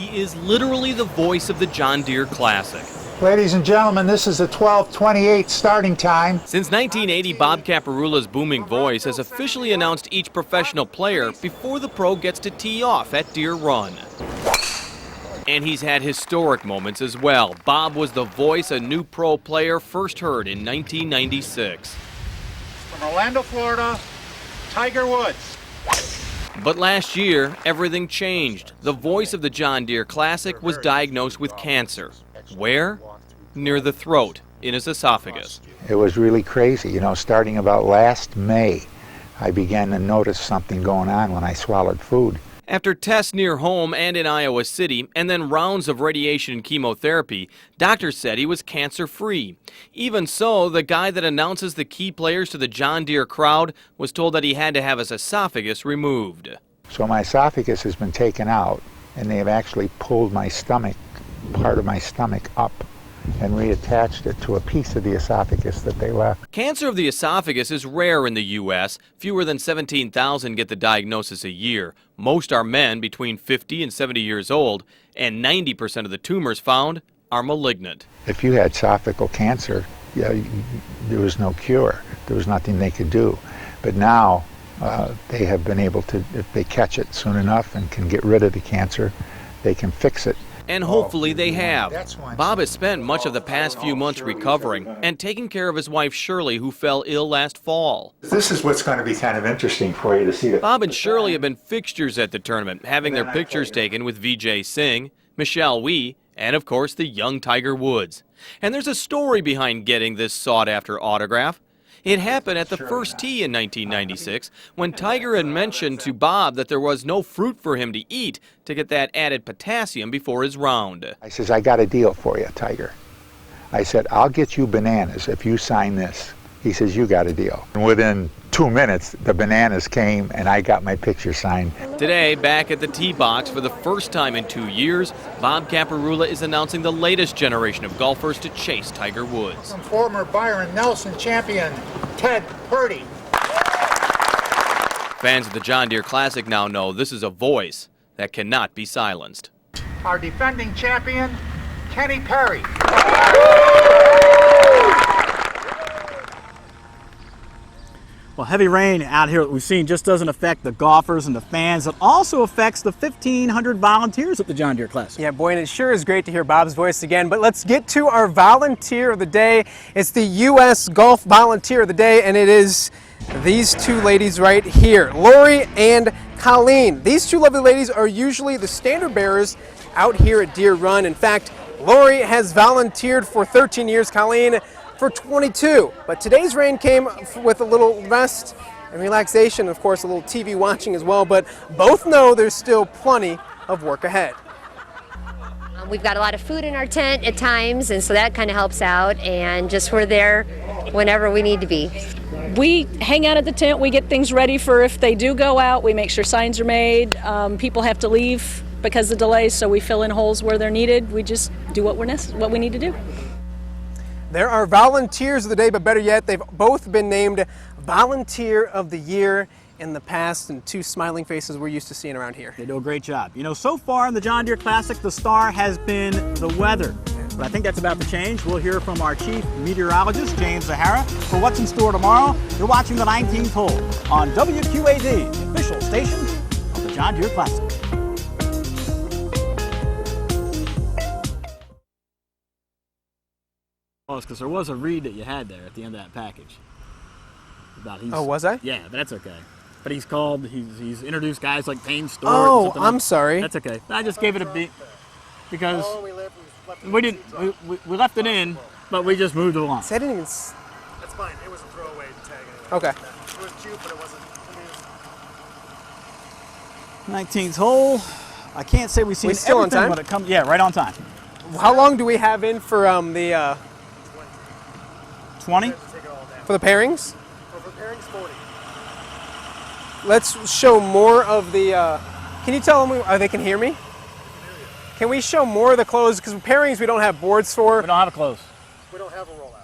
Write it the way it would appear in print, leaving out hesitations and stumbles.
He is literally the voice of the John Deere Classic. Ladies and gentlemen, this is the 12:28 starting time. Since 1980, Bob Caparula's booming voice has officially announced each professional player before the pro gets to tee off at Deere Run. And he's had historic moments as well. Bob was the voice a new pro player first heard in 1996. From Orlando, Florida, Tiger Woods. But last year, everything changed. The voice of the John Deere Classic was diagnosed with cancer. Where? Near the throat, in his esophagus. It was really crazy. You know, starting about last May, I began to notice something going on when I swallowed food. After tests near home and in Iowa City, and then rounds of radiation and chemotherapy, doctors said he was cancer-free. Even so, the guy that announces the key players to the John Deere crowd was told that he had to have his esophagus removed. So my esophagus has been taken out, and they have actually pulled my stomach, part of my stomach, up and reattached it to a piece of the esophagus that they left. Cancer of the esophagus is rare in the U.S. Fewer than 17,000 get the diagnosis a year. Most are men between 50 and 70 years old, and 90% of the tumors found are malignant. If you had esophageal cancer, there was no cure. There was nothing they could do. But now they have been able to, if they catch it soon enough and can get rid of the cancer, they can fix it. And hopefully they have. Bob has spent much of the past few months recovering and taking care of his wife Shirley, who fell ill last fall. This is what's going to be kind of interesting for you to see. Bob and Shirley have been fixtures at the tournament, having their pictures taken with Vijay Singh, Michelle Wie, and of course the young Tiger Woods. And there's a story behind getting this sought-after autograph. It happened at the first tee in 1996 when Tiger had mentioned to Bob that there was no fruit for him to eat to get that added potassium before his round. I says, I got a deal for you, Tiger. I said, I'll get you bananas if you sign this. He says, you got a deal. And within 2 minutes, the bananas came and I got my picture signed. Today, back at the tee box for the first time in 2 years, Bob Caparula is announcing the latest generation of golfers to chase Tiger Woods. From former Byron Nelson champion, Ted Purdy. Fans of the John Deere Classic now know this is a voice that cannot be silenced. Our defending champion, Kenny Perry. Well, heavy rain out here that we've seen just doesn't affect the golfers and the fans. It also affects the 1,500 volunteers at the John Deere Classic. Yeah, boy, and it sure is great to hear Bob's voice again. But let's get to our volunteer of the day. It's the U.S. Golf Volunteer of the Day, and it is these two ladies right here, Lori and Colleen. These two lovely ladies are usually the standard bearers out here at Deere Run. In fact, Lori has volunteered for 13 years, Colleen for 22, but today's rain came with a little rest and relaxation, of course a little TV watching as well, but both know there's still plenty of work ahead. We've got a lot of food in our tent at times, and so that kind of helps out, and just we're there whenever we need to be. We hang out at the tent, we get things ready for if they do go out, we make sure signs are made, people have to leave because of delays, so we fill in holes where they're needed, we just do what we need to do. There are volunteers of the day, but better yet, they've both been named Volunteer of the Year in the past, and two smiling faces we're used to seeing around here. They do a great job. You know, so far in the John Deere Classic, the star has been the weather. But I think that's about to change. We'll hear from our chief meteorologist, James Zahara, for what's in store tomorrow. You're watching the 19th hole on WQAD, the official station of the John Deere Classic. Because there was a read that you had there at the end of that package. Oh, was I? Yeah, but that's okay. But he's introduced guys like Payne Stewart. Oh, I'm sorry. That's okay. I just gave it a beat because we left it in, but we just moved it along. I didn't even. That's fine. It was a throwaway tag anyway. Okay. It was cute, but it wasn't. 19th hole. I can't say we've seen still on time? when it comes. Yeah, right on time. How long do we have in for the 20? for the pairings? For pairings, 40. Let's show more of the. Can you tell them they can hear me? Can we show more of the clothes? Because pairings we don't have boards for. We don't have a close. We don't have a rollout.